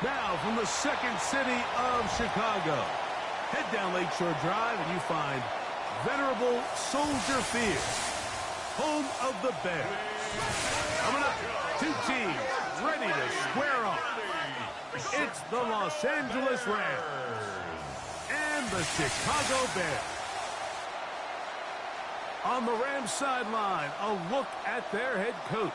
Now from the second city of Chicago, head down Lakeshore Drive and you find venerable Soldier Field, home of the Bears. Coming up, two teams ready to square off. It's the Los Angeles Rams and the Chicago Bears. On the Rams sideline, a look at their head coach.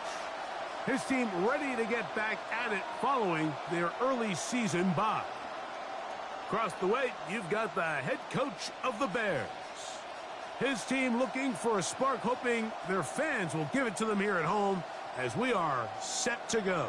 His team ready to get back at it following their early season bye. Across the way, you've got the head coach of the Bears. His team looking for a spark, hoping their fans will give it to them here at home as we are set to go.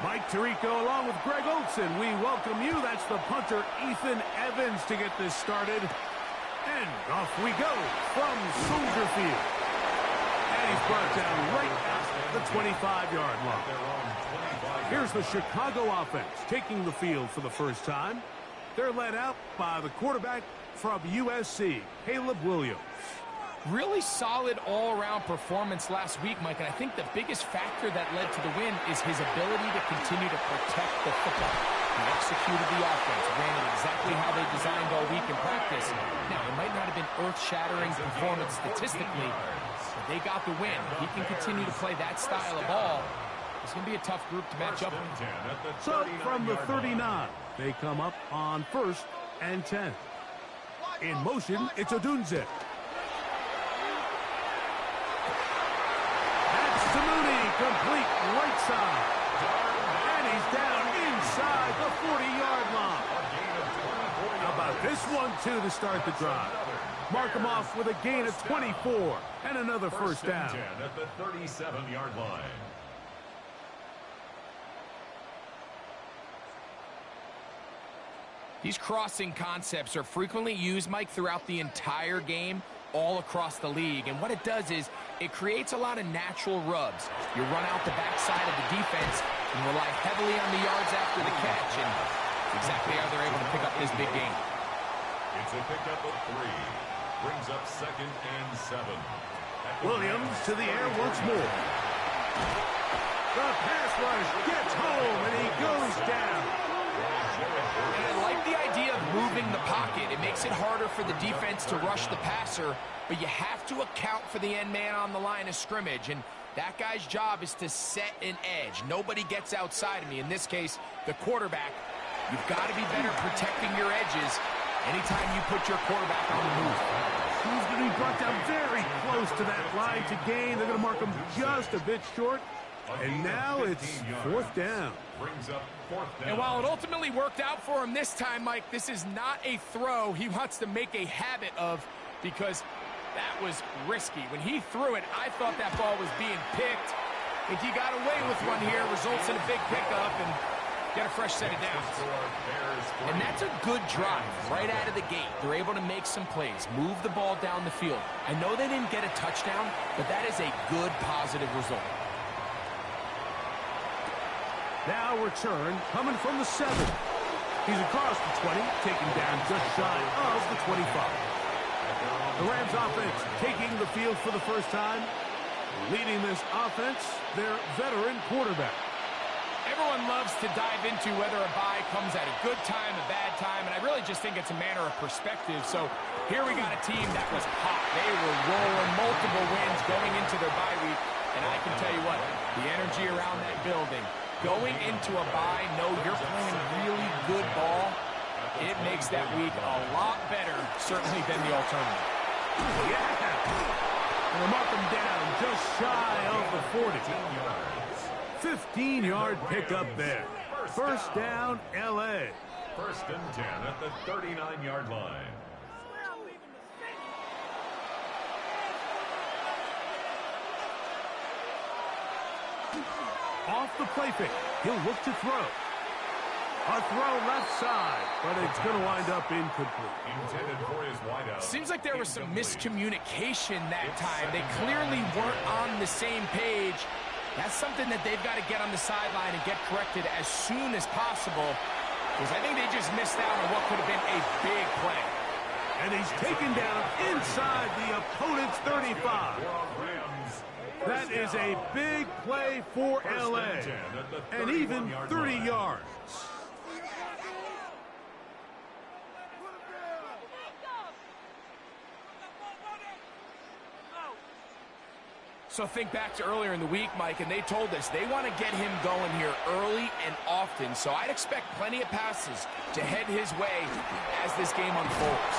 Mike Tirico along with Greg Olson. We welcome you. That's the punter, Ethan Evans, to get this started. And off we go from Soldier Field. And he's brought down right at the 25-yard line. Here's the Chicago offense taking the field for the first time. They're led out by the quarterback from USC, Caleb Williams. Really solid all-around performance last week, Mike, and I think the biggest factor that led to the win is his ability to continue to protect the football. He executed the offense, ran it exactly how they designed all week in practice. Now, it might not have been earth-shattering performance statistically, but they got the win. He can continue to play that style of ball. It's going to be a tough group to match up with. So, from the 39, they come up on 1st and 10. In motion, it's Odunze. Complete right side. And he's down inside the 40-yard line. How about this one, too, to start the drive? Mark him off with a gain of 24 and another first down. 10 at the 37-yard line. These crossing concepts are frequently used, Mike, throughout the entire game, all across the league. And what it does is it creates a lot of natural rubs. You run out the backside of the defense and rely heavily on the yards after the catch. And that's exactly how they're able to pick up this big game. It's a pickup of 3. Brings up 2nd and 7. Williams to the air once more. The pass rush gets home and he goes down. And I like the idea of moving the pocket. It makes it harder for the defense to rush the passer, but you have to account for the end man on the line of scrimmage, and that guy's job is to set an edge. Nobody gets outside of me. In this case, the quarterback. You've got to be better protecting your edges anytime you put your quarterback on the move. He's going to be brought down very close to that line to gain. They're going to mark him just a bit short. And now it's 4th down. Brings up 4th down. And while it ultimately worked out for him this time, Mike, this is not a throw he wants to make a habit of, because that was risky. When he threw it, I thought that ball was being picked. I think he got away with one here, results in a big pickup and get a fresh set of downs. And that's a good drive right out of the gate. They're able to make some plays, move the ball down the field. I know they didn't get a touchdown, but that is a good positive result. Now return coming from the 7. He's across the 20, taken down just shy of the 25. The Rams offense taking the field for the first time. Leading this offense, their veteran quarterback. Everyone loves to dive into whether a bye comes at a good time, a bad time, and I really just think it's a matter of perspective. So here we got a team that was hot. They were rolling, multiple wins going into their bye week, and I can tell you what, the energy around that building, going into a bye, know you're playing really good ball, it makes that week a lot better, certainly, than the alternative. Yeah! And they'll mark them down just shy of the 40. 15-yard pickup there. First down, L.A. 1st and 10 at the 39-yard line. off the play fake. He'll look to throw. A throw left side, but it's going to wind up incomplete. Intended for his wideout. Seems like there was some miscommunication that time. They clearly weren't on the same page. That's something that they've got to get on the sideline and get corrected as soon as possible, because I think they just missed out on what could have been a big play. And he's taken down inside the opponent's 35. That is a big play for LA, and even 30 yards. So think back to earlier in the week, Mike, and they told us they want to get him going here early and often. So I'd expect plenty of passes to head his way as this game unfolds.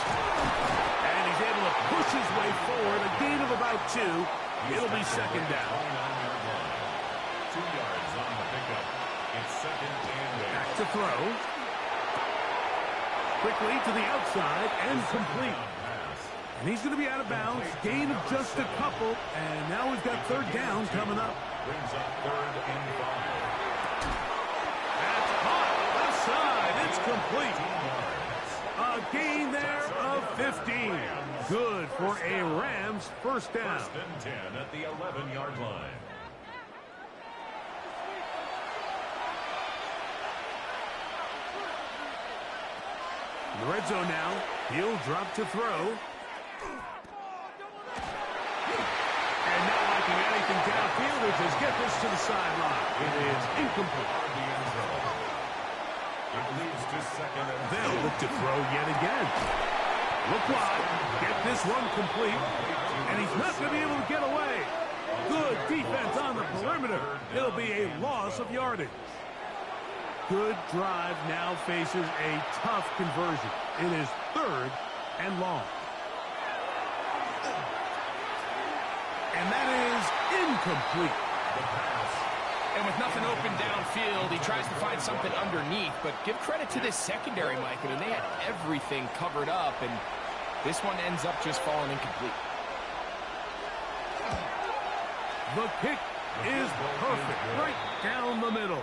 And he's able to push his way forward, a gain of about 2. It'll be second down. 2 yards on the pickup. It's second and 8. Back to throw. Quickly to the outside and complete. And he's going to be out of bounds. Gain of just a couple. And now we've got third down coming up. Brings up third and 5. That's hot. Left side. It's complete. A gain there of 15. Good for a Rams first down. First and 10 at the 11-yard line. In the red zone now. He'll drop to throw. And not liking anything downfield, or just get this to the sideline. It is incomplete. It leads to second and 10. They'll look to throw yet again. Look wide. Get this one complete. And he's not going to be able to get away. Good defense on the perimeter. It'll be a loss of yardage. Good drive now faces a tough conversion. It is third and long. And that is incomplete. And with nothing open downfield, he tries to find something underneath. But give credit to this secondary, Mike. I mean, they had everything covered up, and this one ends up just falling incomplete. The kick is perfect, right down the middle.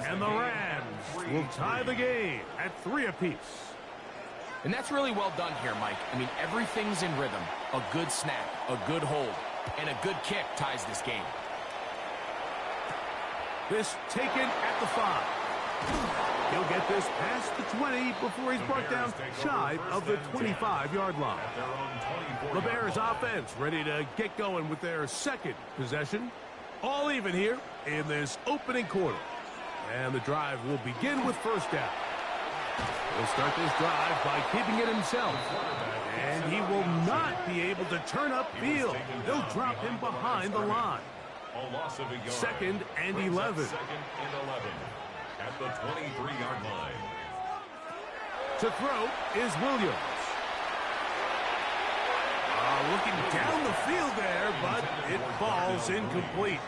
And the Rams will tie the game at 3 apiece. And that's really well done here, Mike. I mean, everything's in rhythm. A good snap, a good hold, and a good kick ties this game. This taken at the 5. He'll get this past the 20 before he's brought down shy of the 25-yard line. The Bears offense ready to get going with their second possession. All even here in this opening quarter. And the drive will begin with first down. He'll start this drive by keeping it himself. And he will not be able to turn upfield. They'll drop him behind the line. Second and 11. Second and 11 at the 23-yard line. To throw is Williams. Looking down the field there, but it falls incomplete.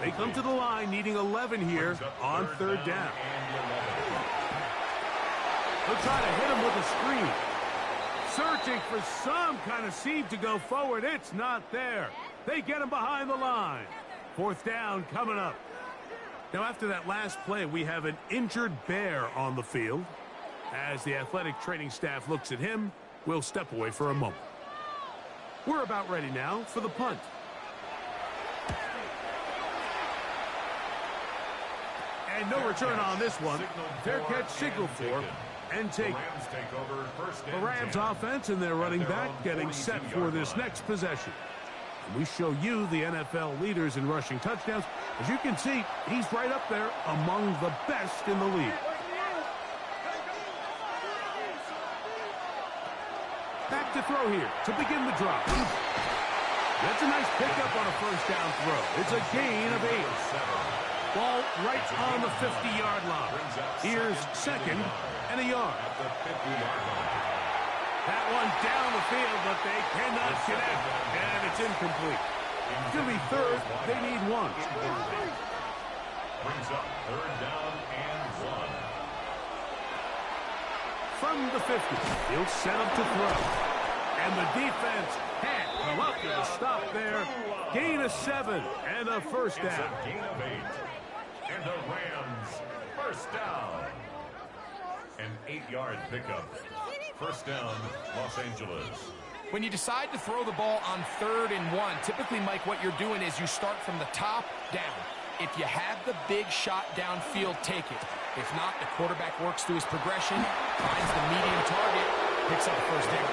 They come to the line needing 11 here on third down. They'll try to hit him with a screen. Searching for some kind of seam to go forward. It's not there. They get him behind the line. Fourth down coming up. Now, after that last play, we have an injured Bear on the field. As the athletic training staff looks at him, we'll step away for a moment. We're about ready now for the punt. And no return on this one. Fair catch signaled for and taken. The Rams offense and their running back getting set for this next possession. And we show you the NFL leaders in rushing touchdowns. As you can see, he's right up there among the best in the league. Back to throw here to begin the drop. That's a nice pickup on a first down throw. It's a gain of 8. Ball right on the 50-yard line. Here's second and a yard. That one down the field, but they cannot connect. And it's incomplete. It's going to be third. They need 1. Brings up third down and 1. From the 50, he'll set up to throw. And the defense can't come up with a stop there. Gain of 7 and a first down. Gain of 8. And the Rams, first down. An 8-yard pickup. First down, Los Angeles. When you decide to throw the ball on 3rd and 1, typically, Mike, what you're doing is you start from the top down. If you have the big shot downfield, take it. If not, the quarterback works through his progression, finds the medium target, picks up the first down.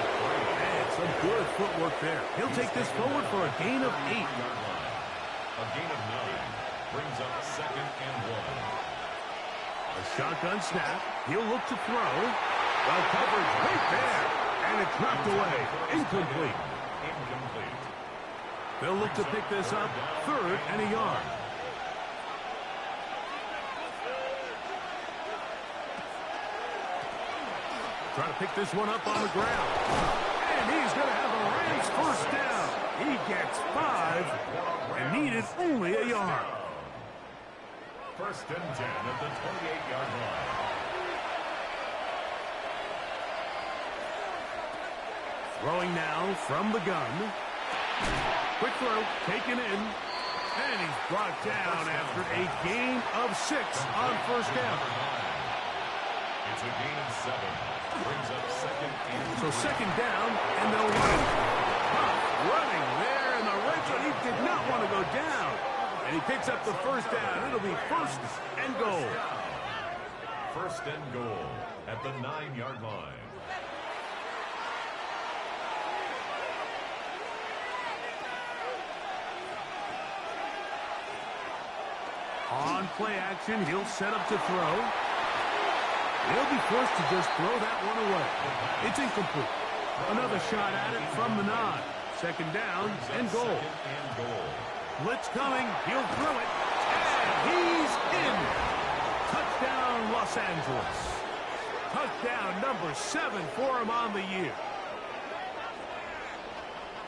Man, some good footwork there. He'll take this forward for a gain of 8. A gain of 9 brings up 2nd and 1. A shotgun snap. He'll look to throw. Well, coverage right there. And it's knocked away. Incomplete. They'll look to pick this up. 3rd and a yard. Try to pick this one up on the ground. And he's going to have the Rams first down. He gets 5 and needed only a yard. First and 10 at the 28-yard line. Throwing now from the gun. Quick throw, taken in. And he's brought down after a gain of 6 on first down. It's a gain of 7. Brings up 2nd and 3. So 2nd down, and they'll run. Running there in the red zone. He did not want to go down. And he picks up the first down. It'll be 1st and goal. 1st and goal at the 9-yard line. On play action, he'll set up to throw. He'll be forced to just throw that one away. It's incomplete. Another shot at it from the 9. 2nd down and goal. Blitz coming. He'll throw it. And he's in. Touchdown, Los Angeles. Touchdown number 7 for him on the year.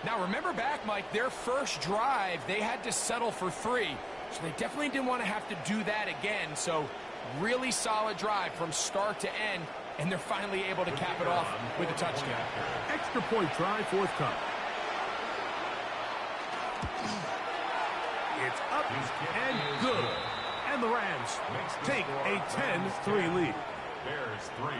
Now, remember back, Mike, their first drive, they had to settle for 3. So they definitely didn't want to have to do that again. So really solid drive from start to end, and they're finally able to cap it off with a touchdown. Extra point try forthcoming. It's up and good. And the Rams take a 10-3 lead. Bears 3.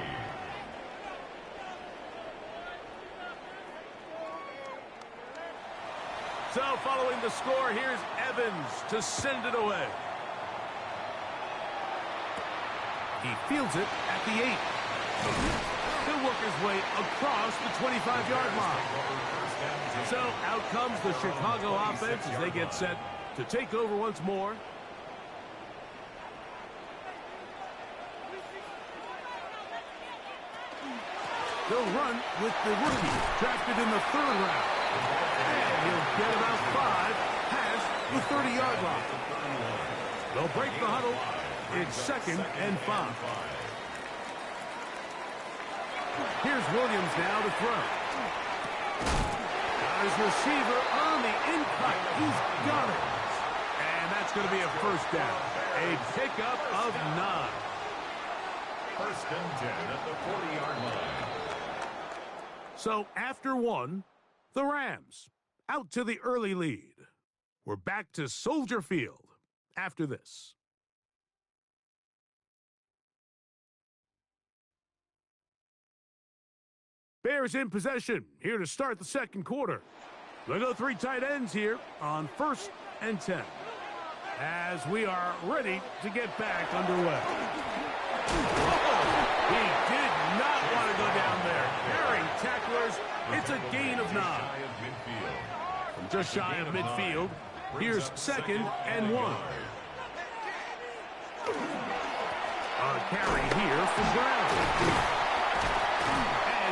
So following the score, here's Evans to send it away. He fields it at the 8. He'll work his way across the 25-yard line. So out comes the Chicago offense as they get set to take over once more. They'll run with the rookie drafted in the 3rd round. And he'll get about 5 past the 30-yard line. They'll break the huddle. It's 2nd and 5. Here's Williams now to throw. Got his receiver on the in-cut. He's got it. And that's going to be a first down. A pickup of 9. First and 10 at the 40-yard line. So after 1, the Rams out to the early lead. We're back to Soldier Field after this. Bears in possession here to start the 2nd quarter. They'll go 3 tight ends here on 1st and 10 as we are ready to get back underway. He did not want to go down there. Carrying tacklers, it's a gain of 9. From just shy of midfield, here's 2nd and 1. A carry here for Brown.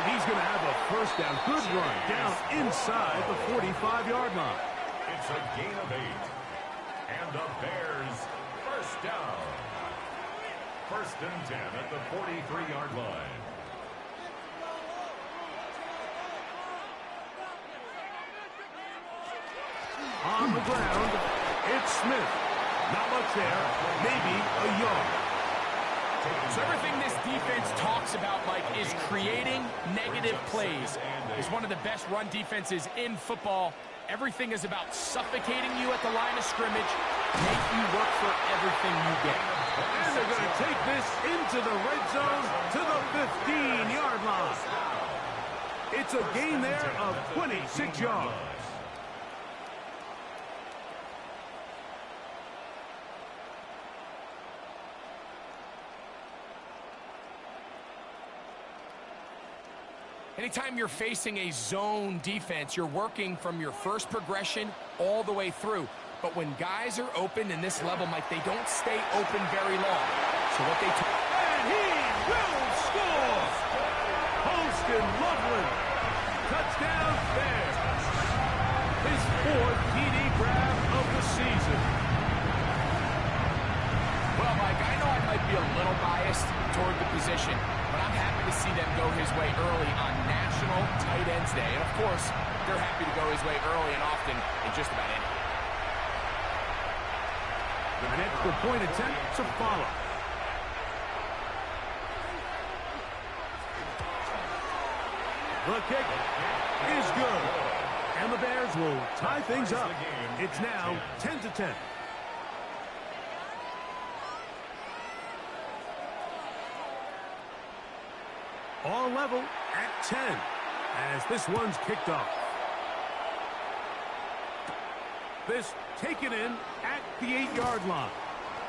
And he's going to have a first down. Good run down inside the 45-yard line. It's a gain of 8. And the Bears first down. First and 10 at the 43-yard line. On the ground, it's Smith. Not much there, maybe a yard. So everything this defense talks about, Mike, is creating negative plays. It's one of the best run defenses in football. Everything is about suffocating you at the line of scrimmage, make you work for everything you get. It's a gain there of 26 yards. Anytime you're facing a zone defense, you're working from your first progression all the way through. But when guys are open in this level, Mike, they don't stay open very long. So what they and he will score! Holston Loveland. Touchdown Bears. His 4th TD grab of the season. Well, Mike, I know I might be a little biased toward the position, but I'm happy to see them go his way early on National Tight Ends Day. And, of course, they're happy to go his way early and often in just about any. An extra point attempt to follow. The kick is good. And the Bears will tie things up. It's now 10-10. All level at 10 as this one's kicked off. This taken in at the 8-yard line.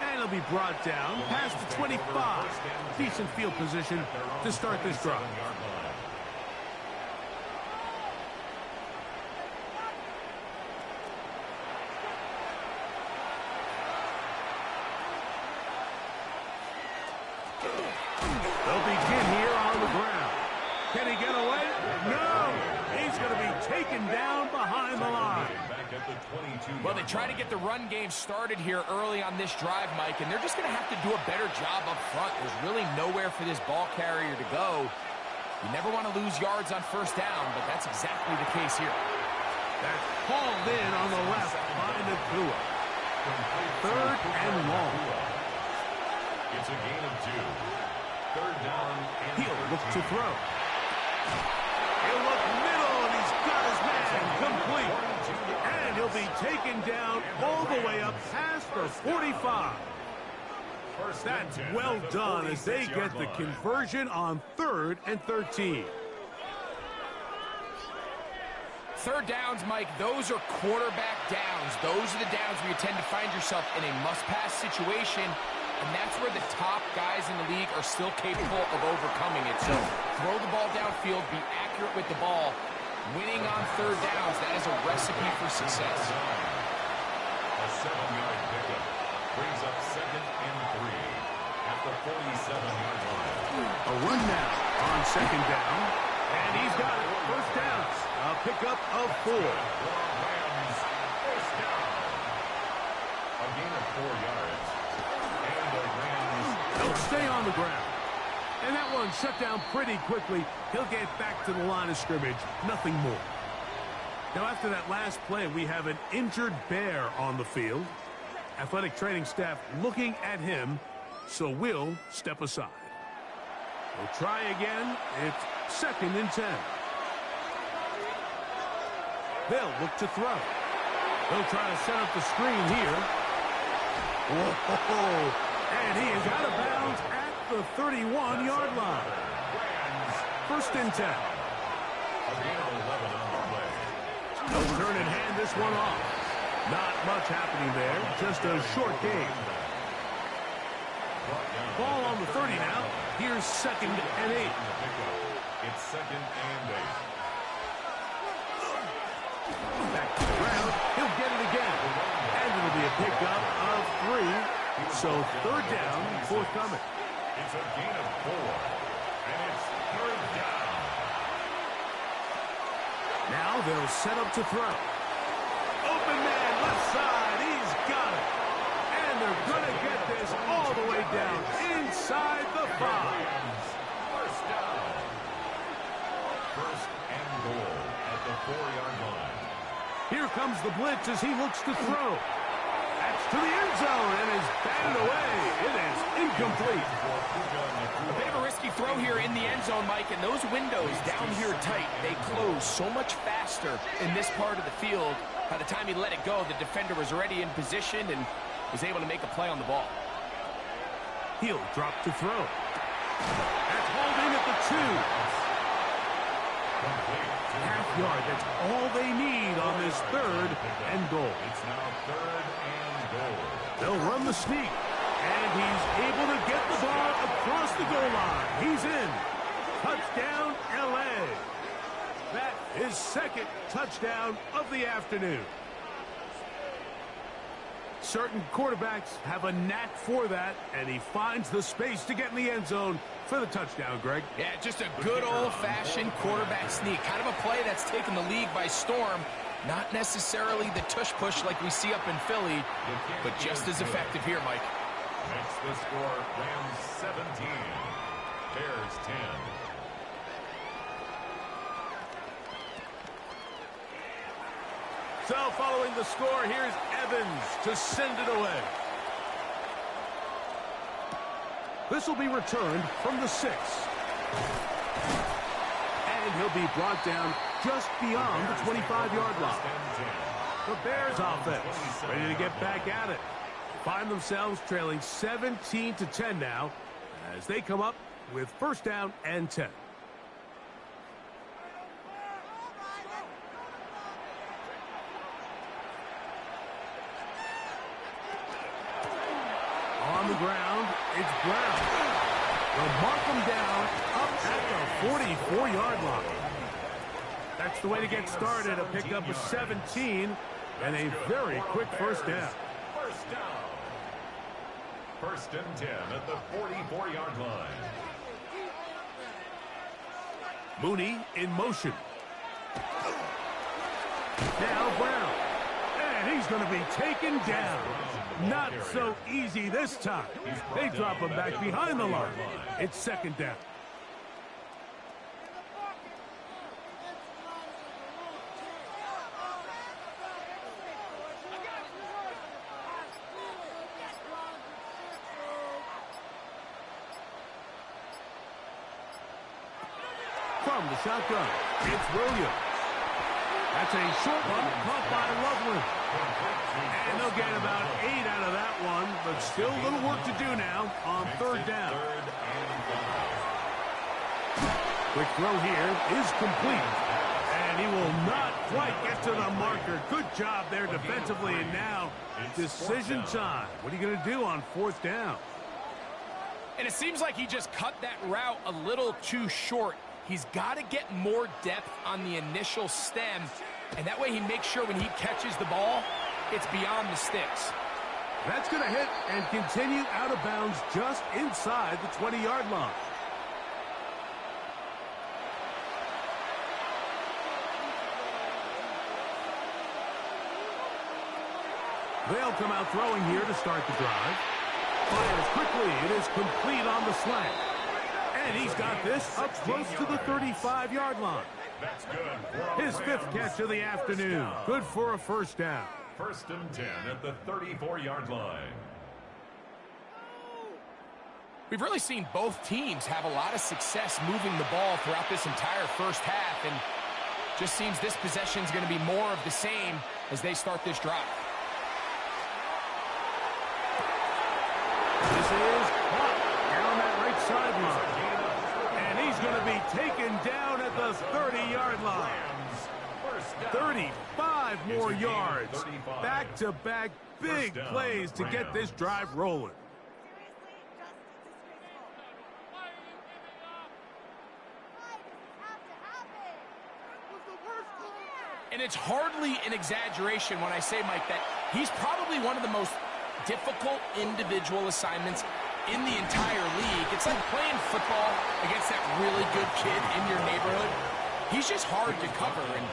And it'll be brought down past the 25. Decent field position to start this drive. They'll begin here on the ground. Can he get away? No! He's going to be taken down behind the line. Well, they try to get the run game started here early on this drive, Mike, and they're just going to have to do a better job up front. There's really nowhere for this ball carrier to go. You never want to lose yards on first down, but that's exactly the case here. That's hauled in on the left by Nakua. 3rd and long. It's a gain of 2. 3rd down. He'll look to throw. He'll look middle, and he's got his man complete. And he'll be taken down all the way up past the 45. That's well done as they get the conversion on 3rd and 13. 3rd downs, Mike, those are quarterback downs. Those are the downs where you tend to find yourself in a must-pass situation, and that's where the top guys in the league are still capable of overcoming it. So throw the ball downfield, be accurate with the ball. Winning on 3rd downs, that is a recipe for success. A 7-yard pickup brings up 2nd and 3 at the 47-yard line. A run now on 2nd down, and he's got it. 1st down. A pickup of 4. Rams, 1st down. A gain of 4 yards. And the Rams They'll stay on the ground. And that one shut down pretty quickly. He'll get back to the line of scrimmage. Nothing more. Now, after that last play, we have an injured Bear on the field. Athletic training staff looking at him, so we'll step aside. We'll try again. It's 2nd and 10. They'll look to throw. They'll try to set up the screen here. Whoa! And he is out of bounds at the 31-yard line. 1st and 10. They'll turn and hand this one off. Not much happening there. Just a short game. Ball on the 30 now. Here's 2nd and 8. It's 2nd and 8. Back to the ground. He'll get it again. And it'll be a pickup of 3. So 3rd down, forthcoming. It's a gain of 4. And it's 3rd down. Now they'll set up to throw. Open man, left side. He's got it. And they're going to get this all the way down inside the 5. 1st down. 1st and goal at the 4-yard line. Here comes the blitz as he looks to throw. That's to the end zone and is batted away. It is incomplete. A bit of a risky throw here in the end zone, Mike, and those windows down here tight, they close so much faster in this part of the field. By the time he let it go, the defender was already in position and was able to make a play on the ball. He'll drop to throw. That's holding at the 2. Half yard, that's all they need on this third and goal. It's now third and goal. They'll run the sneak, and he's able to get the ball across the goal line. He's in. Touchdown, L.A. That is second touchdown of the afternoon. Certain quarterbacks have a knack for that, and he finds the space to get in the end zone for the touchdown, Greg. Yeah, just a good old-fashioned quarterback sneak. Kind of a play that's taken the league by storm. Not necessarily the tush-push like we see up in Philly, but just as effective here, Mike. Next, the score, Rams 17, Bears 10. So following the score, here's Evans to send it away. This will be returned from the 6. And he'll be brought down just beyond the 25-yard line. The Bears offense ready to get back at it. Find themselves trailing 17-10 now as they come up with first down and 10. On the ground, it's Brown. They'll mark him down up at the 44-yard line. That's the way to get started. A pickup of 17 and a very quick first down. First down. First and 10 at the 44-yard line. Mooney in motion. Now Brown. And he's going to be taken down. Not so easy this time. They drop him back behind the line. It's second down. From the shotgun, it's Williams. That's a short one caught by Loveland. And they'll get about 8 out of that one, but still a little work to do now on third down. Quick throw here is complete. And he will not quite get to the marker. Good job there defensively, and now decision time. What are you going to do on fourth down? And it seems like he just cut that route a little too short. He's got to get more depth on the initial stem, and that way he makes sure when he catches the ball, it's beyond the sticks. That's going to hit and continue out of bounds just inside the 20-yard line. They'll come out throwing here to start the drive. Fires quickly. It is complete on the slant. And he's got this up close to the 35-yard line. That's good. His fifth catch of the afternoon. Good for a first down. First and 10 at the 34-yard line. We've really seen both teams have a lot of success moving the ball throughout this entire first half, and just seems this possession is going to be more of the same as they start this drive. This is caught down that right sideline. And he's going to be taken down at the 30-yard line. 35 more yards. Back-to-back big plays to get this drive rolling. And it's hardly an exaggeration when I say, Mike, that he's probably one of the most difficult individual assignments in the entire league. It's like playing football against that really good kid in your neighborhood. He's just hard to cover, and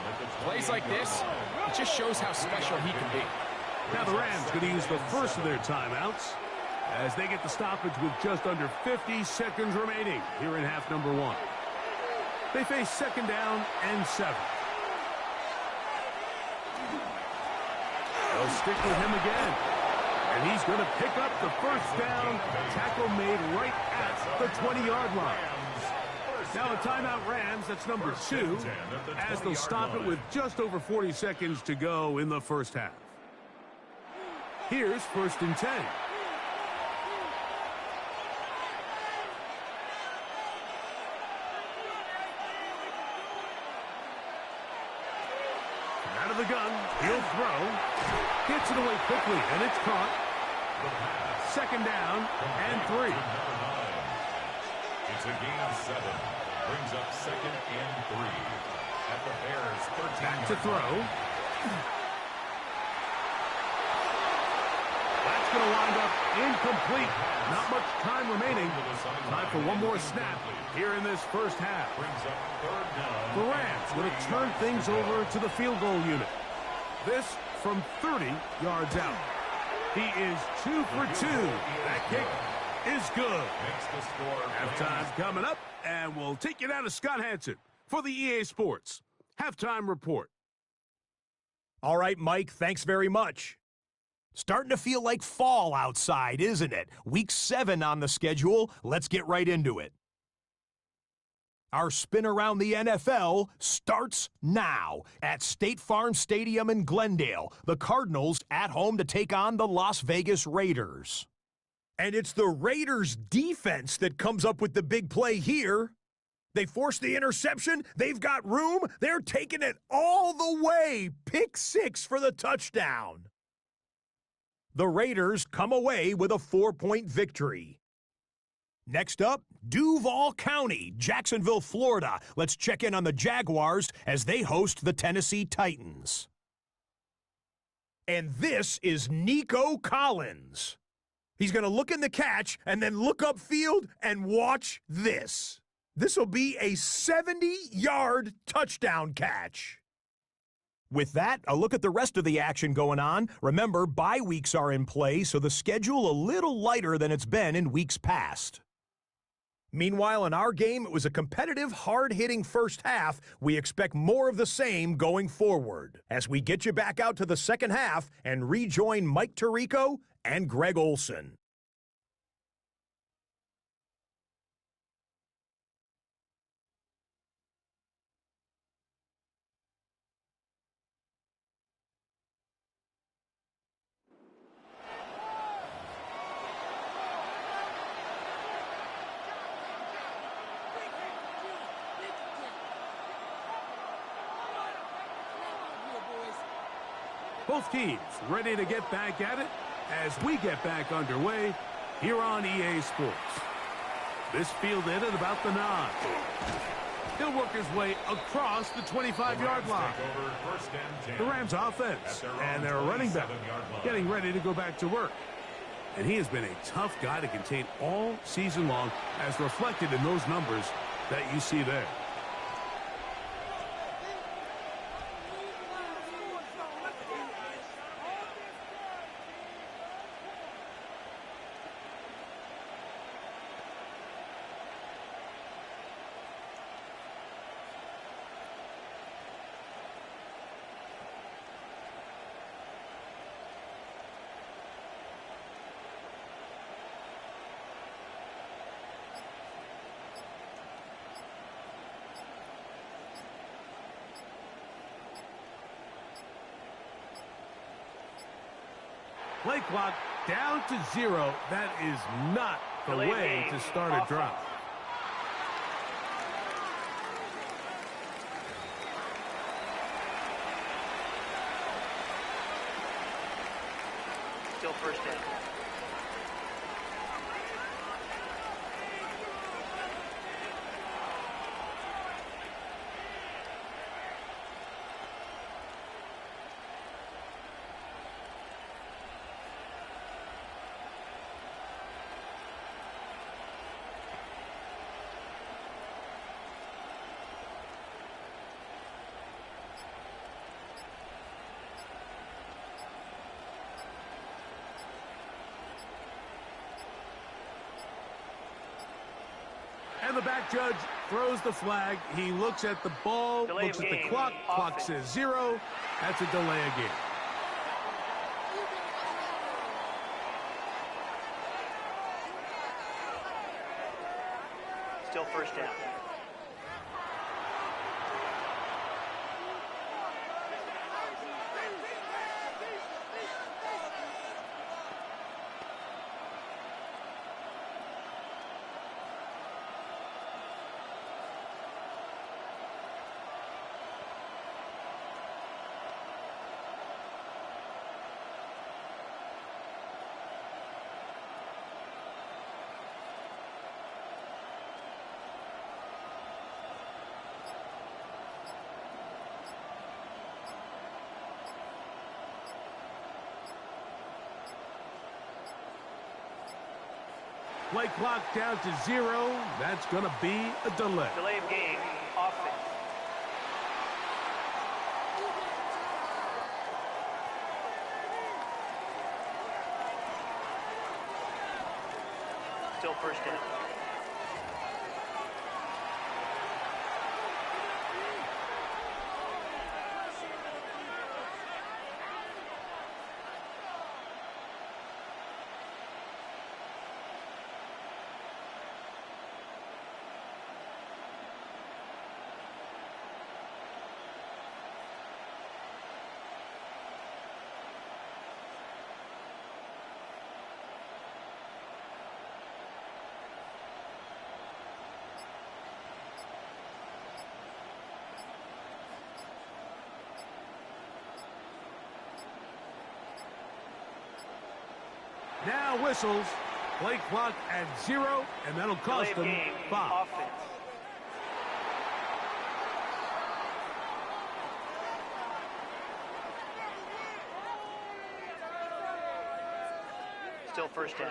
plays like this, it just shows how special he can be. Now the Rams going to use the first of their timeouts as they get the stoppage with just under 50 seconds remaining here in half number one. They face second down and 7. They'll stick with him again. And he's going to pick up the first down. Tackle made right at the 20-yard line. Now a timeout Rams, that's number 2, as they'll stop it with just over 40 seconds to go in the first half. Here's first and 10. the gun. He'll throw. Gets it away quickly, and it's caught. Second down and 3. It's a gain of 7. Brings up second and 3. At the Bears' 13. Back to throw. That's going to wind up incomplete. Not much time remaining. Time for one more snap here in this first half. Brings up third down. The Rams going to turn things over to the field goal unit. This from 30 yards out. He is 2 for 2. That kick is good. Halftime's coming up, and we'll take you down to Scott Hansen for the EA Sports Halftime Report. All right, Mike, thanks very much. Starting to feel like fall outside, isn't it? Week 7 on the schedule. Let's get right into it. Our spin around the NFL starts now at State Farm Stadium in Glendale. The Cardinals at home to take on the Las Vegas Raiders. And it's the Raiders' defense that comes up with the big play here. They force the interception. They've got room. They're taking it all the way. Pick 6 for the touchdown. The Raiders come away with a 4-point victory. Next up, Duval County, Jacksonville, Florida. Let's check in on the Jaguars as they host the Tennessee Titans. And this is Nico Collins. He's going to look in the catch and then look upfield and watch this. This will be a 70-yard touchdown catch. With that, a look at the rest of the action going on. Remember, bye weeks are in play, so the schedule a little lighter than it's been in weeks past. Meanwhile, in our game, it was a competitive, hard-hitting first half. We expect more of the same going forward as we get you back out to the second half and rejoin Mike Tirico and Greg Olson. Both teams ready to get back at it as we get back underway here on EA Sports. This fielded at about the 9. He'll work his way across the 25-yard line. The Rams offense and their running back getting ready to go back to work. And he has been a tough guy to contain all season long, as reflected in those numbers that you see there. Play clock down to 0. That is not the way to start a drive. Still first down. And the back judge throws the flag. He looks at the ball, looks at the clock. Clock says 0. That's a delay of game. Still first down. Play clock down to 0. That's going to be a delay. Delay of game, offense. Still first down. Now whistles. Play clock at 0, and that'll cost them 5. Offense. Still first down.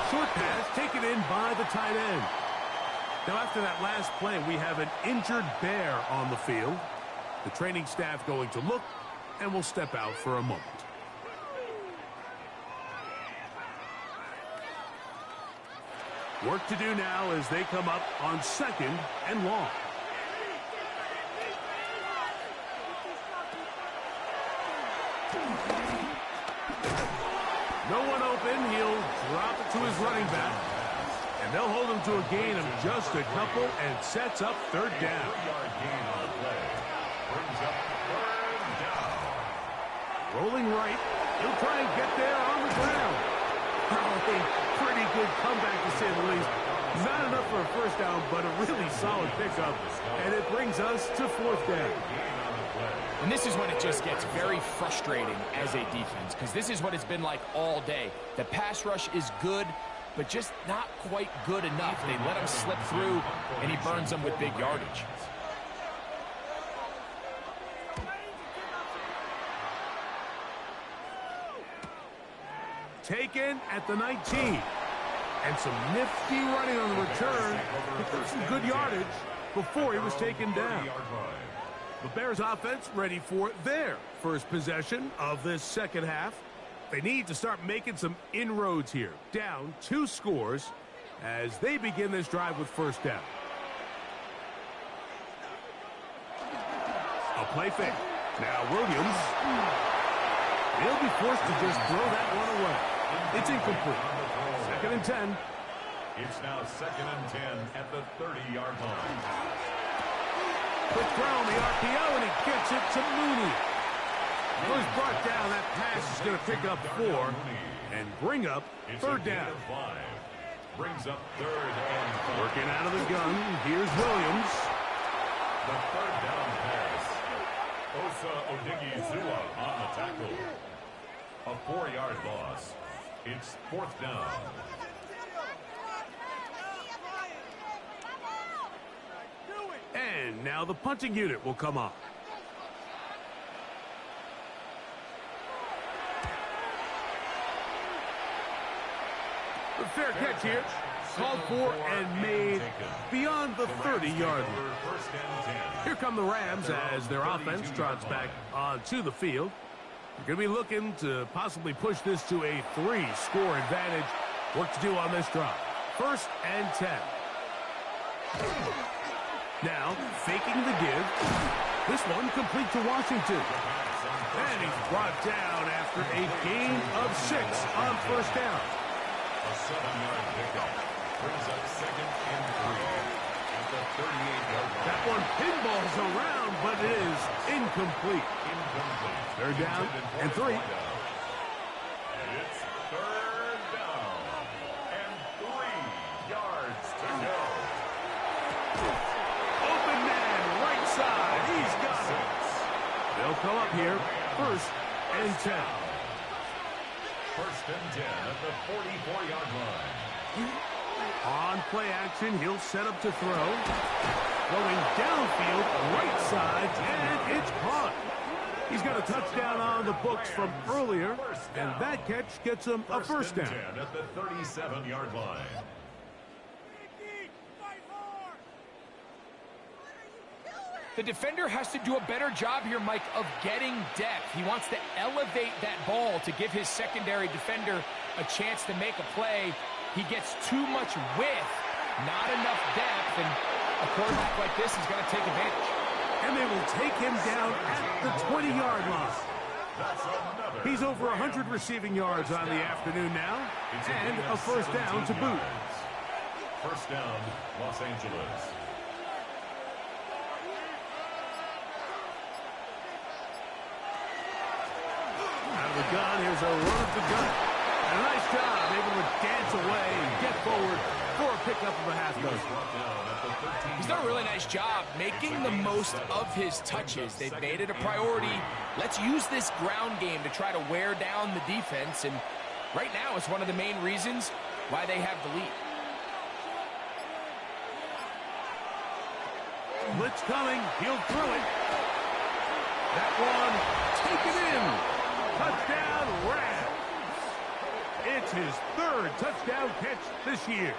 Short pass taken in by the tight end. Now after that last play, we have an injured Bear on the field. The training staff going to look, and will step out for a moment. Work to do now as they come up on 2nd and long. No one open. He'll drop it to his running back. And they'll hold him to a gain of just a couple and sets up 3rd down. 3-yard gain on the play. Brings up 3rd down. Rolling right. He'll try and get there on the ground. Oh, a pretty good comeback to say the least. Not enough for a first down, but a really solid pickup. And it brings us to 4th down. And this is when it just gets very frustrating as a defense, because this is what it's been like all day. The pass rush is good, but just not quite good enough. They let him slip through, and he burns them with big yardage. Taken at the 19. And some nifty running on the return. Picked up some good yardage before he was taken down. The Bears offense ready for their first possession of this second half. They need to start making some inroads here. Down 2 scores as they begin this drive with 1st down. A play fake. Now Williams. He'll be forced to just throw that one away. It's incomplete. 2nd and 10. It's now 2nd and 10 at the 30-yard line. Quick throw on the RPO, and he gets it to Mooney. He was brought down. That pass is going to pick up 4 and bring up 3rd down. 5. Brings up 3rd and 5. Working out of the gun. Here's Williams. The 3rd down pass. Osa Odigizua on the tackle. A 4-yard loss. It's 4th down. And now the punting unit will come on. The fair catch here. Called for and made beyond the 30-yard line. Here come the Rams as their offense trots back onto the field. They're going to be looking to possibly push this to a 3-score advantage. Work to do on this drive. 1st and 10. Now, faking the give. This one complete to Washington. And he's brought down after a gain of 6 on first down. A 7-yard pickup brings up 2nd and 3 at the 38-yard line. That one pinballs around, but it is incomplete. Incomplete. They're down and 3. It's 3rd down and 3 yards to go. Open man, right side. He's got it. They'll come up here, 1st and 10. 1st and 10 at the 44-yard line. On play action, he'll set up to throw. Going downfield, right side, and it's caught. He's got a touchdown on the books from earlier, and that catch gets him a first down. 10 at the 37-yard line. The defender has to do a better job here, Mike, of getting depth. He wants to elevate that ball to give his secondary defender a chance to make a play. He gets too much width, not enough depth, and a quarterback like this is going to take advantage. And they will take him down at the 20-yard line. He's over 100 receiving yards on the afternoon now, and a first down to boot. First down, Los Angeles. Out of the gun, here's a run of the gun. And a nice job, able to dance away and get forward for a pickup of a half dozen. He's done a really nice job making the most of his touches. They've made it a priority. Let's use this ground game to try to wear down the defense, and right now it's one of the main reasons why they have the lead. Blitz coming, he'll throw it. That one, taken in. Touchdown, Rams. It's his 3rd touchdown catch this year.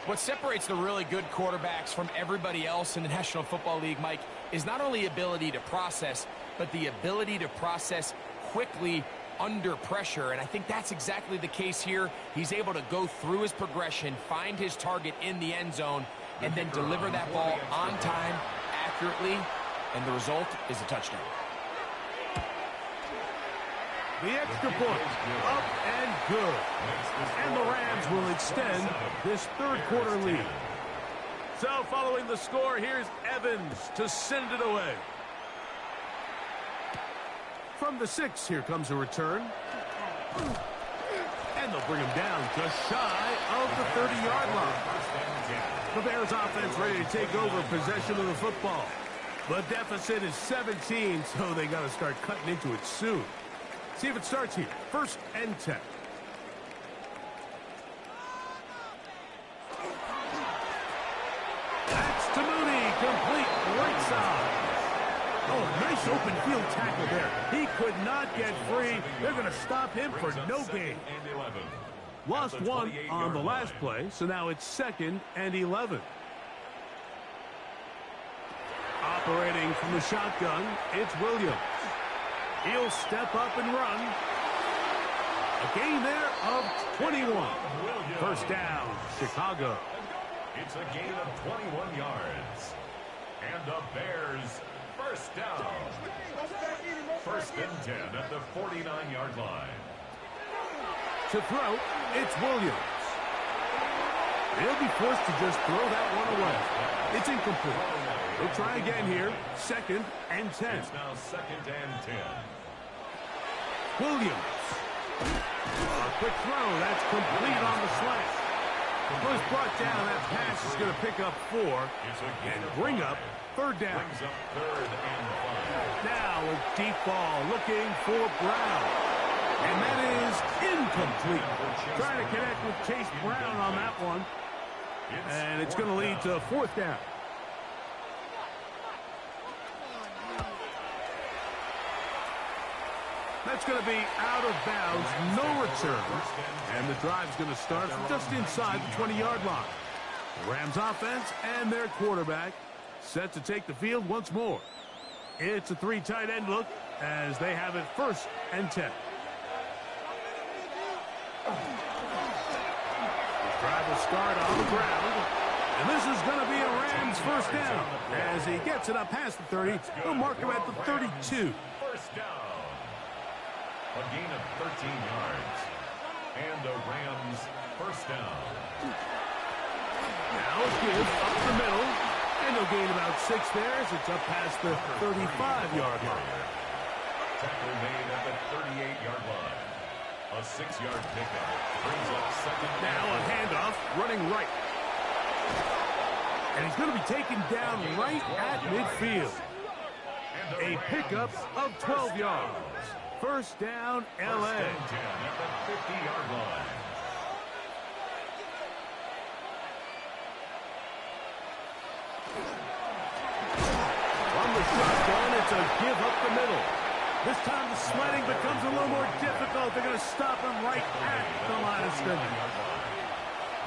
What separates the really good quarterbacks from everybody else in the National Football League, Mike, is not only ability to process, but the ability to process quickly under pressure. And I think that's exactly the case here. He's able to go through his progression, find his target in the end zone, and then deliver that ball on time, accurately, and the result is a touchdown. The extra point, up and good. And the Rams will extend this 3rd quarter lead. So following the score, here's Evans to send it away. From the 6, here comes a return. And they'll bring him down just shy of the 30-yard line. The Bears offense ready to take over possession of the football. The deficit is 17, so they got to start cutting into it soon. See if it starts here. 1st and 10. That's to Mooney. Complete right side. Oh, nice open field tackle there. He could not get free. They're going to stop him for no gain. Lost 1 on the last play, so now it's 2nd and 11. Operating from the shotgun, it's Williams. He'll step up and run. A gain there of 21. First down, Chicago. It's a gain of 21 yards. And the Bears first down. 1st and 10 at the 49-yard line. To throw, it's Williams. He'll be forced to just throw that one away. It's incomplete. They'll try again here. 2nd and 10. It's now 2nd and 10. Williams. A quick throw. That's complete on the slant. Was brought down. That pass is going to pick up 4 and bring up 3rd down. Brings up 3rd and 5. Now a deep ball looking for Brown. And that is incomplete. Trying to connect with Chase Brown on that one. And it's going to lead to 4th down. That's going to be out of bounds, no return. And the drive's going to start from just inside the 20-yard line. The Rams offense and their quarterback set to take the field once more. It's a 3 tight end look as they have it 1st and 10. This drive will start on the ground. And this is going to be a Rams first down. As he gets it up past the 30, they'll mark him at the 32. First down. A gain of 13 yards. And a Rams first down. Now a give up the middle. And they'll gain about 6 there as it's up past the 35-yard line. Tackle made at the 38-yard line. A 6-yard pickup brings up second down. Now a handoff, running right. And he's going to be taken down right at midfield. A pickup of 12 yards. First down, L.A. First and 10 at the 50-yard line. On the shotgun, it's a give up the middle. This time the sledding becomes a little more difficult. They're going to stop him right at the line of scrimmage.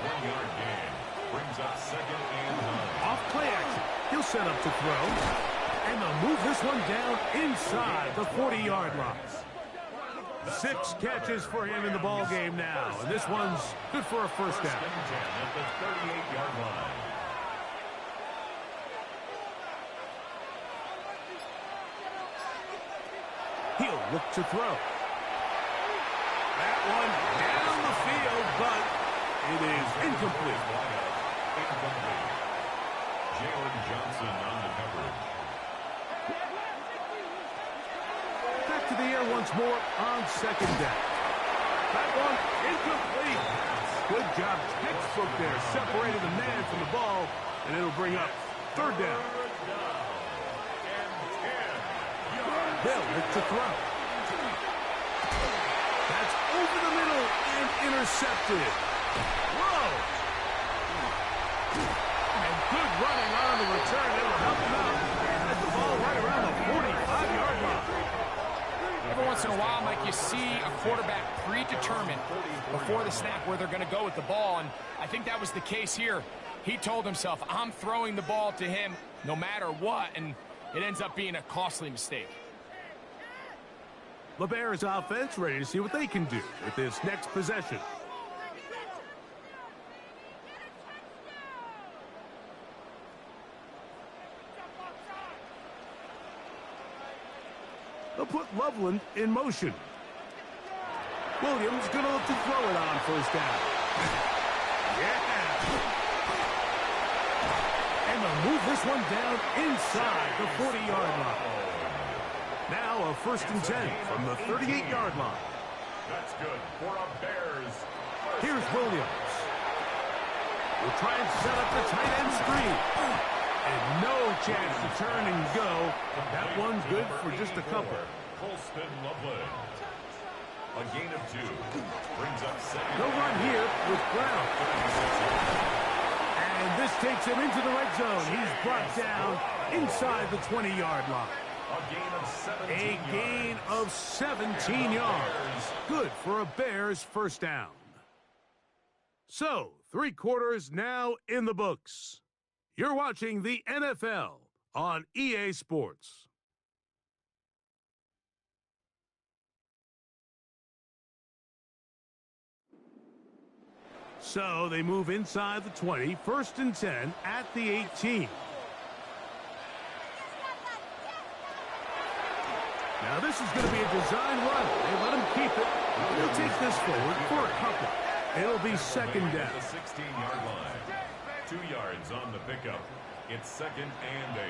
1-yard gain brings up second and 9. Off play action. He'll set up to throw. And they'll move this one down inside the 40-yard line. 6 catches for him in the ball game now. And this one's good for a first down. First and 10 at the 38-yard line. He'll look to throw. That one down the field, but it is incomplete. Incomplete. Jalen Johnson on the coverage. Back to the air once more on second down. That one incomplete. Good job, textbook there, separating the man from the ball, and it'll bring up third down. They'll look to throw. That's over the middle and intercepted. Whoa! And good running on the return. It'll help him out. Has the ball right around the 45-yard line. Every once in a while, Mike, you see a quarterback predetermined before the snap where they're going to go with the ball, and I think that was the case here. He told himself, I'm throwing the ball to him no matter what, and it ends up being a costly mistake. The Bears offense ready to see what they can do with this next possession. They'll put Loveland in motion. Williams going to look to throw it on first down. Yeah. And they'll move this one down inside the 40-yard line. Now a first and 10 from the 38-yard line. That's good for a Bears. Here's Williams. We'll try and set up the tight end screen. And no chance to turn and go. That one's good for just a couple. Colston Loveland. A gain of 2. Brings up second. No run here with Brown. And this takes him into the red zone. He's brought down inside the 20-yard line. A gain of 17 yards. Good for a Bears first down. So, 3 quarters now in the books. You're watching the NFL on EA Sports. So, they move inside the 20, first and 10 at the 18. Now this is going to be a design run. They let him keep it. They'll take this forward for a couple. It'll be second down. The 16-yard line. 2 yards on the pickup. It's second and 8.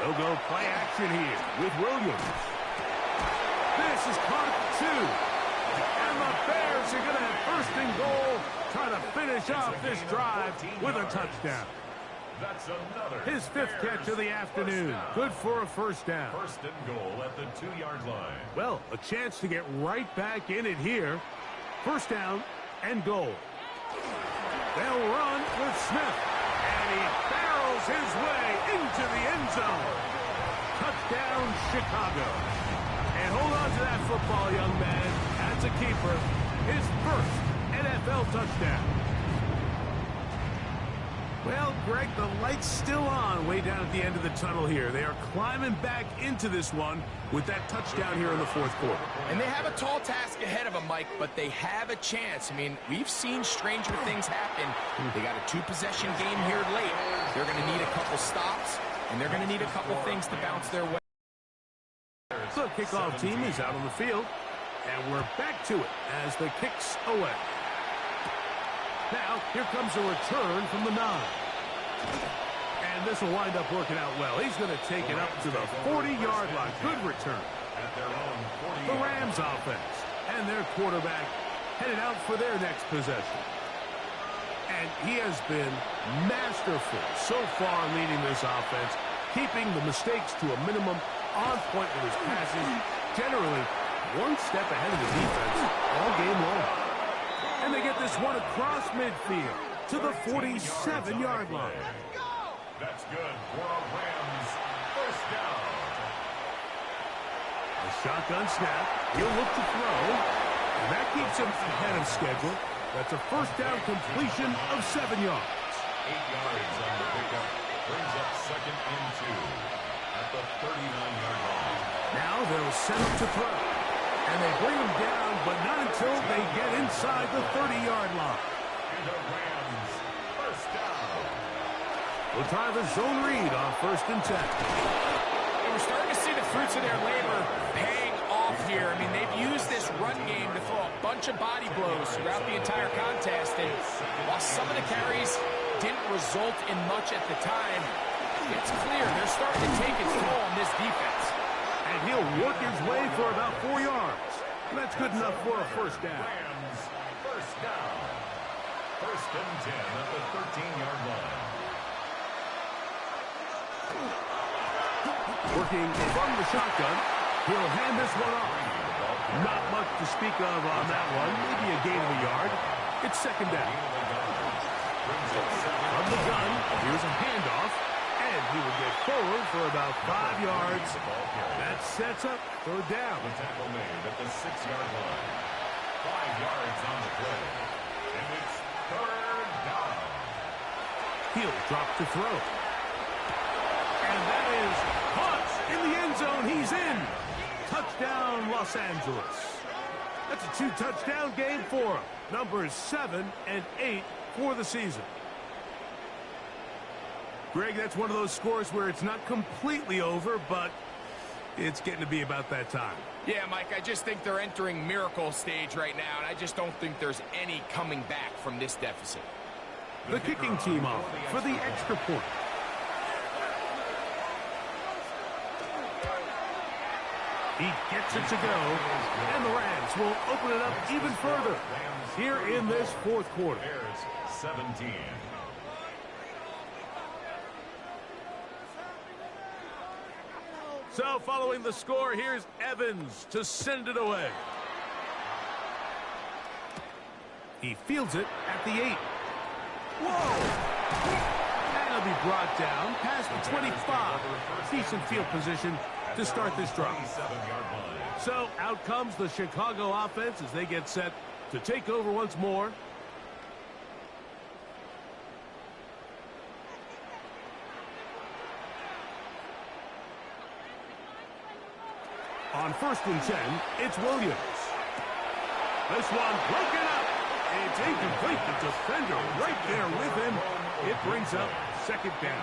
They'll go play action here with Williams. This is caught at 2. And the Bears are going to have first and goal. Try to finish off this drive with a touchdown. That's another. His 5th catch of the afternoon. Good for a first down. First and goal at the 2-yard line. Well, a chance to get right back in it here. First down and goal. They'll run with Smith. And he barrels his way into the end zone. Touchdown, Chicago. And hold on to that football, young man. That's a keeper. His first NFL touchdown. Well, Greg, the light's still on way down at the end of the tunnel here. They are climbing back into this one with that touchdown here in the fourth quarter. And they have a tall task ahead of them, Mike, but they have a chance. I mean, we've seen stranger things happen. They got a two-possession game here late. They're going to need a couple stops, and they're going to need a couple things to bounce their way. The kickoff team is out on the field, and we're back to it as the kick's away. Now, here comes a return from the 9. And this will wind up working out well. He's going to take it up to the 40-yard line. Good return. The Rams offense and their quarterback headed out for their next possession. And he has been masterful so far leading this offense, keeping the mistakes to a minimum, on point with his passes, generally one step ahead of the defense all game long. And they get this one across midfield to the 47-yard line. That's good for a Rams first down. A shotgun snap. He'll look to throw. And that keeps him ahead of schedule. That's a first down completion of 7 yards. 8 yards on the pickup. Brings up 2nd and 2 at the 39-yard line. Now they'll set up to throw. And they bring him down, but not until they get inside the 30-yard line. And the Rams first down. We'll try the zone read on 1st and 10. And we're starting to see the fruits of their labor paying off here. I mean, they've used this run game to throw a bunch of body blows throughout the entire contest. And while some of the carries didn't result in much at the time, it's clear they're starting to take its toll on this defense. And he'll work his way for about 4 yards. That's good enough for a first down. Rams first down. 1st and 10 at the 13-yard line. Working from the shotgun. He'll hand this one off. Not much to speak of on that one. Maybe a gain of a yard. It's 2nd down. From the gun, here's a handoff. And he will get forward for about 5 yards. That sets up 3rd down. The tackle made at the 6-yard line. 5 yards on the play. And it's 3rd down. He'll drop to throw. And that is caught in the end zone. He's in. Touchdown, Los Angeles. That's a 2-touchdown game for him. Numbers 7 and 8 for the season. Greg, that's one of those scores where it's not completely over, but it's getting to be about that time. Yeah, Mike, I just think they're entering miracle stage right now, and I just don't think there's any coming back from this deficit. The kicking team off for the extra point. He gets it to go, and the Rams will open it up even further here in this 4th quarter. Bears 17. So following the score, here's Evans to send it away. He fields it at the 8. Whoa! And he'll be brought down past the 25. Decent field position to start this drive. So out comes the Chicago offense as they get set to take over once more. On 1st and 10, it's Williams. This one broken up. It's incomplete. The defender right there with him. It brings up 2nd down.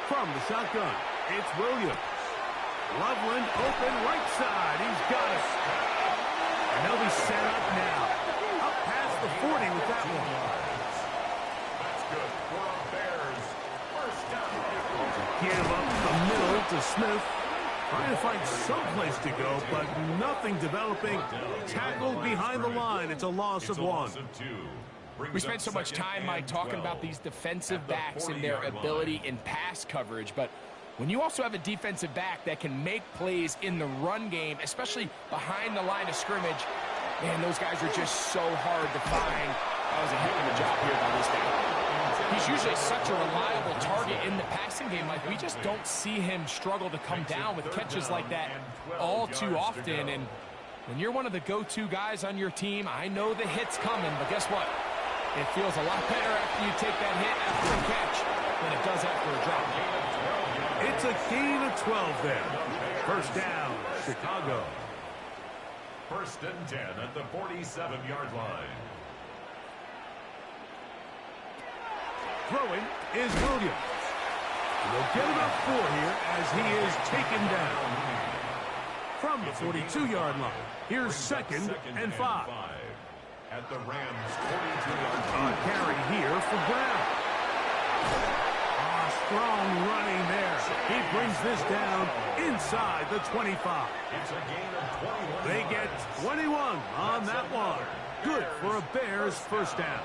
From the shotgun, it's Williams. Loveland open right side. He's got it. And they'll be set up now. Up past the 40 with that one. That's good for a Bears first down. Give up the middle to Smith. Trying to find some place to go, but nothing developing. Tackled behind the line. It's a loss of 1. We spent so much time, Mike, talking about these defensive backs and their ability in pass coverage, but when you also have a defensive back that can make plays in the run game, especially behind the line of scrimmage, man, those guys are just so hard to find. That was a heck of a job here by this guy. He's usually such a reliable target in the passing game. Like, we just don't see him struggle to come down with catches like that all too often. And when you're one of the go-to guys on your team, I know the hit's coming, but guess what? It feels a lot better after you take that hit after a catch than it does after a drop. It's a gain of 12 there. First down, Chicago. First and 10 at the 47-yard line. Throwing is Williams. They'll get about 4 here as he is taken down. From the 42-yard line, here's second and 5. At the Rams' 42-yard line. Carry here for Brown. Strong running there. He brings this down inside the 25. It's a gain of 21. They get 21 on that one. Good for a Bears first down.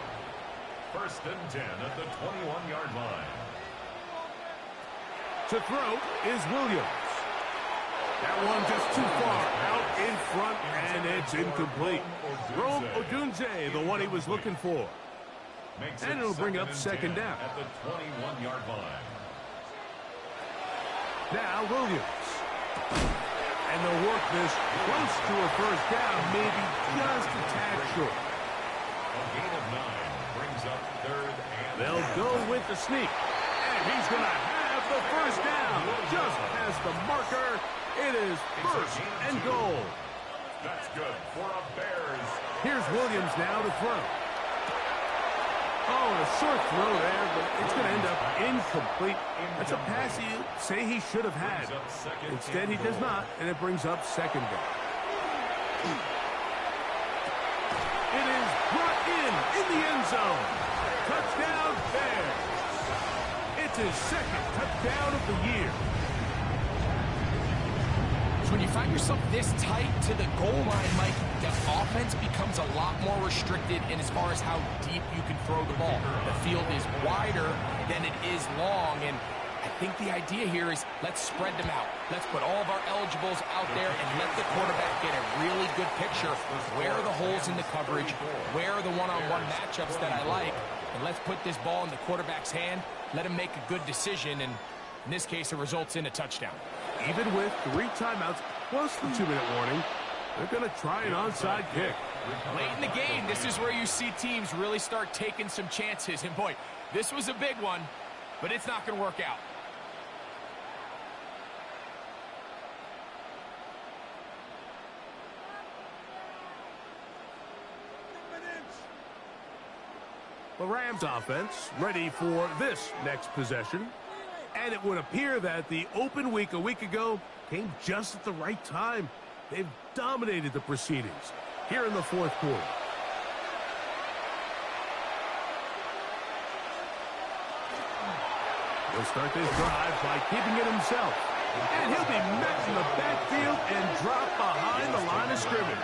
First and 10 at the 21-yard line. To throw is Williams. That one just too far out in front, and it's incomplete. Rome Odunze, the one he was looking for. And it'll bring up second down. At the 21-yard line. Now Williams. And they'll work this close to a first down, maybe just a tad short. A gain of 9 brings up third and They'll go with the sneak. And he's going to have the first down. Just past the marker. It is first and goal. That's good for a Bears. Here's Williams now to throw. Oh, a short throw there, but it's going to end up incomplete. That's a pass you say he should have had. Instead, he does not, and it brings up second down. It is brought in the end zone. Touchdown, Bears. It's his second touchdown of the year. So when you find yourself this tight to the goal line, Mike, the offense becomes a lot more restricted in as far as how deep you can throw the ball. The field is wider than it is long, and I think the idea here is let's spread them out. Let's put all of our eligibles out there and let the quarterback get a really good picture. Where are the holes in the coverage? Where are the one-on-one matchups that I like? And let's put this ball in the quarterback's hand, let him make a good decision, and in this case, it results in a touchdown. Even with 3 timeouts plus the 2-minute warning, they're going to try an onside kick. Late in the game, this is where you see teams really start taking some chances. And boy, this was a big one, but it's not going to work out. The Rams offense ready for this next possession. And it would appear that the open week a week ago came just at the right time. They've dominated the proceedings here in the fourth quarter. He'll start this drive by keeping it himself. And he'll be met in the backfield and dropped behind the line of scrimmage.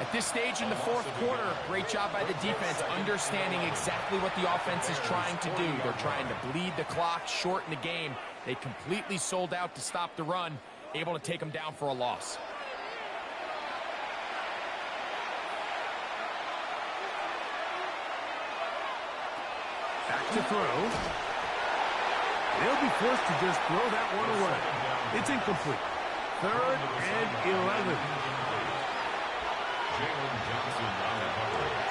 At this stage in the fourth quarter, great job by the defense, understanding exactly what the offense is trying to do. They're trying to bleed the clock, shorten the game. They completely sold out to stop the run, able to take them down for a loss. Back to throw. They'll be forced to just throw that one away. It's incomplete. Third and 11. Jalen Johnson on the coverage.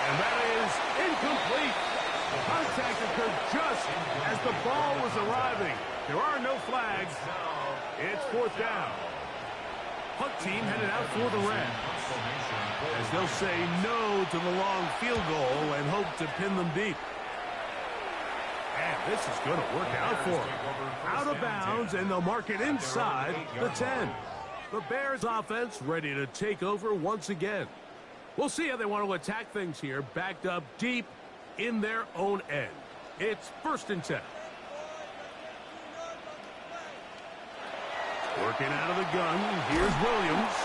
And that is incomplete. Contact occurred just as the ball was arriving. There are no flags. It's fourth down. Punt team headed out for the Rams, as they'll say no to the long field goal and hope to pin them deep. And this is going to work out for them. Out of bounds, and they'll mark it inside the 10. The Bears offense ready to take over once again. We'll see how they want to attack things here, backed up deep in their own end. It's first and 10. Working out of the gun, here's Williams.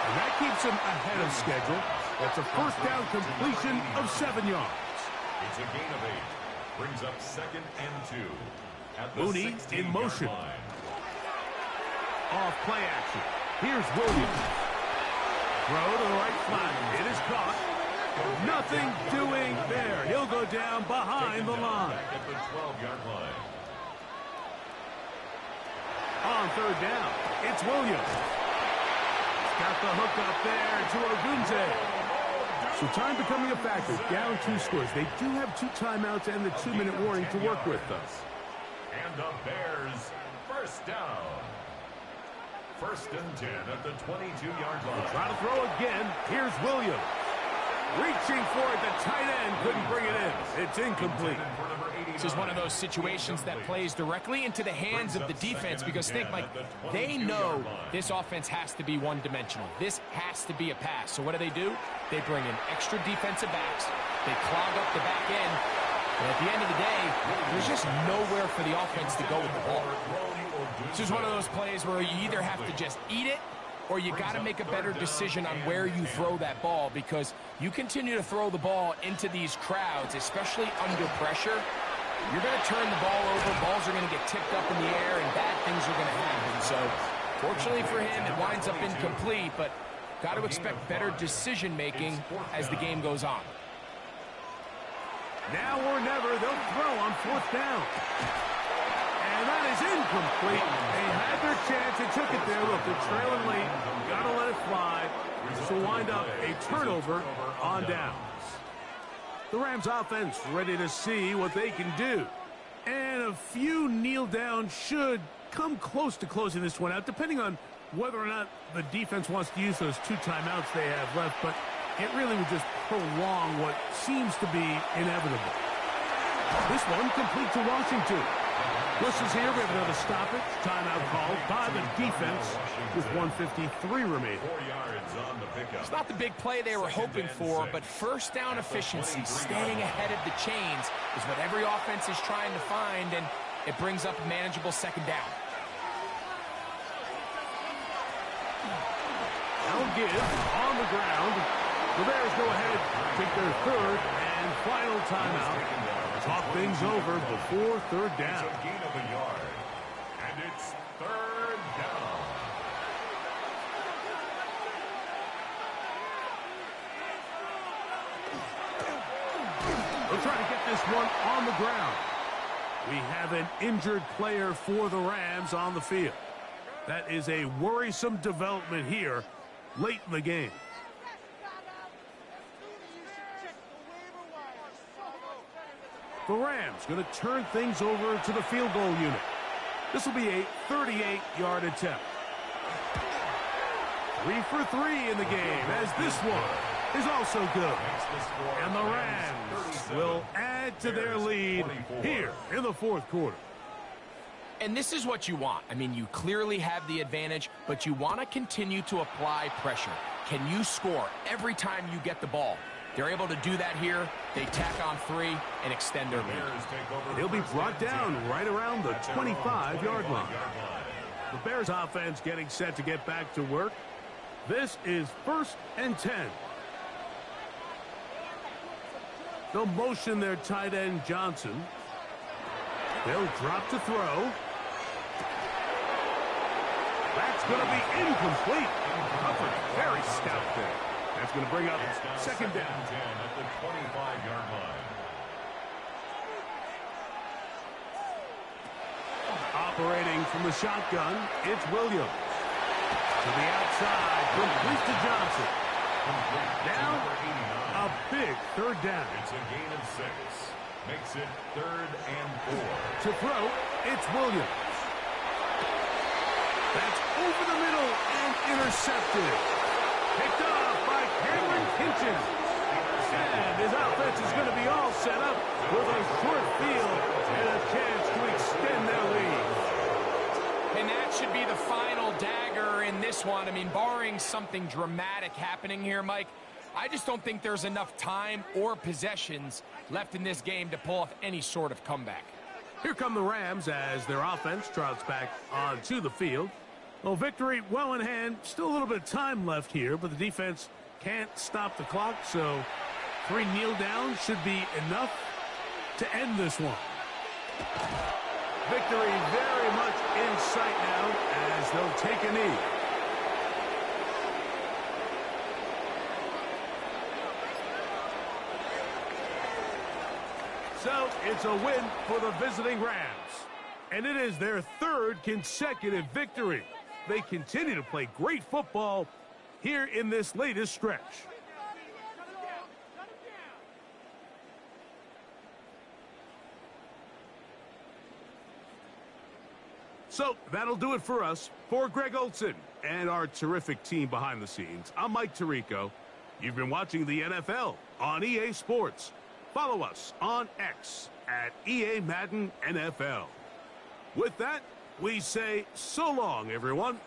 And that keeps him ahead of schedule. That's a first down completion of 7 yards. It's a gain of 8. Brings up second and 2. At the Mooney in motion. line. Off play action. Here's Williams. Throw to the right flat. It is caught. Nothing doing there. He'll go down behind the line. Back at the 12-yard line. On third down, it's Williams. got the hook up there to Ogunze. So time becoming a factor. Down 2 scores. They do have 2 timeouts and the 2-minute warning to work with, though. And the Bears first down. First and 10 at the 22-yard line. Try to throw again. Here's Williams. Reaching for it. The tight end couldn't bring it in. It's incomplete. This is one of those situations that plays directly into the hands of the defense because think, Mike, they know this offense has to be one-dimensional. This has to be a pass. So what do? They bring in extra defensive backs. They clog up the back end. And at the end of the day, there's just nowhere for the offense to go with the ball. This is one of those plays where you either have to just eat it or you got to make a better decision on where you throw that ball because you continue to throw the ball into these crowds, especially under pressure, you're going to turn the ball over, balls are going to get tipped up in the air, and bad things are going to happen. So, fortunately for him, it winds up incomplete, but got to expect better decision-making as the game goes on. Now or never, they'll throw on 4th down. And that is incomplete. They had their chance. They took it there. Look, they're trailing late. Got to let it fly. This will wind up a turnover on downs. The Rams offense ready to see what they can do. And a few kneel down should come close to closing this one out, depending on whether or not the defense wants to use those 2 timeouts they have left. But it really would just prolong what seems to be inevitable. This one complete to Washington. Whistles here. We have another stoppage. Timeout called by the defense with 1:53 remaining. 4 yards on the pickup. It's not the big play they were hoping for, but first down efficiency, staying ahead of the chains, is what every offense is trying to find, and it brings up a manageable 2nd down. Now give on the ground. The Bears go ahead, take their 3rd and final timeout. Talk things over before 3rd down. It's a gain of a yard, and it's 3rd down. They'll try to get this one on the ground. We have an injured player for the Rams on the field. That is a worrisome development here late in the game. The Rams going to turn things over to the field goal unit. This will be a 38-yard attempt. 3 for 3 in the game, as this one is also good. And the Rams will add to their lead here in the 4th quarter. And this is what you want. I mean, you clearly have the advantage, but you want to continue to apply pressure. Can you score every time you get the ball? They're able to do that here. They tack on 3 and extend their lead. He'll be brought down right around the 25-yard line. The Bears offense getting set to get back to work. This is 1st and 10. They'll motion their tight end Johnson. They'll drop to throw. That's going to be incomplete. Covered very stout there. That's going to bring up 2nd down. 10 at the 25-yard line. Operating from the shotgun, it's Williams. To the outside, complete to Johnson. Now, a big 3rd down. It's a gain of 6. Makes it 3rd and 4. To throw, it's Williams. That's over the middle and intercepted. Picked off by Cameron Kinchen. And his offense is going to be all set up with a short field and a chance to extend their lead. And that should be the final dagger in this one. I mean, barring something dramatic happening here, Mike, I just don't think there's enough time or possessions left in this game to pull off any sort of comeback. Here come the Rams as their offense trots back onto the field. Well, victory well in hand. Still a little bit of time left here, but the defense can't stop the clock, so 3 kneel downs should be enough to end this one. Victory very much in sight now as they'll take a knee. So it's a win for the visiting Rams. And it is their 3rd consecutive victory. They continue to play great football here in this latest stretch. So that'll do it for us. For Greg Olson and our terrific team behind the scenes, I'm Mike Tirico. You've been watching the NFL on EA Sports. Follow us on X at EA Madden NFL. With that, we say so long, everyone.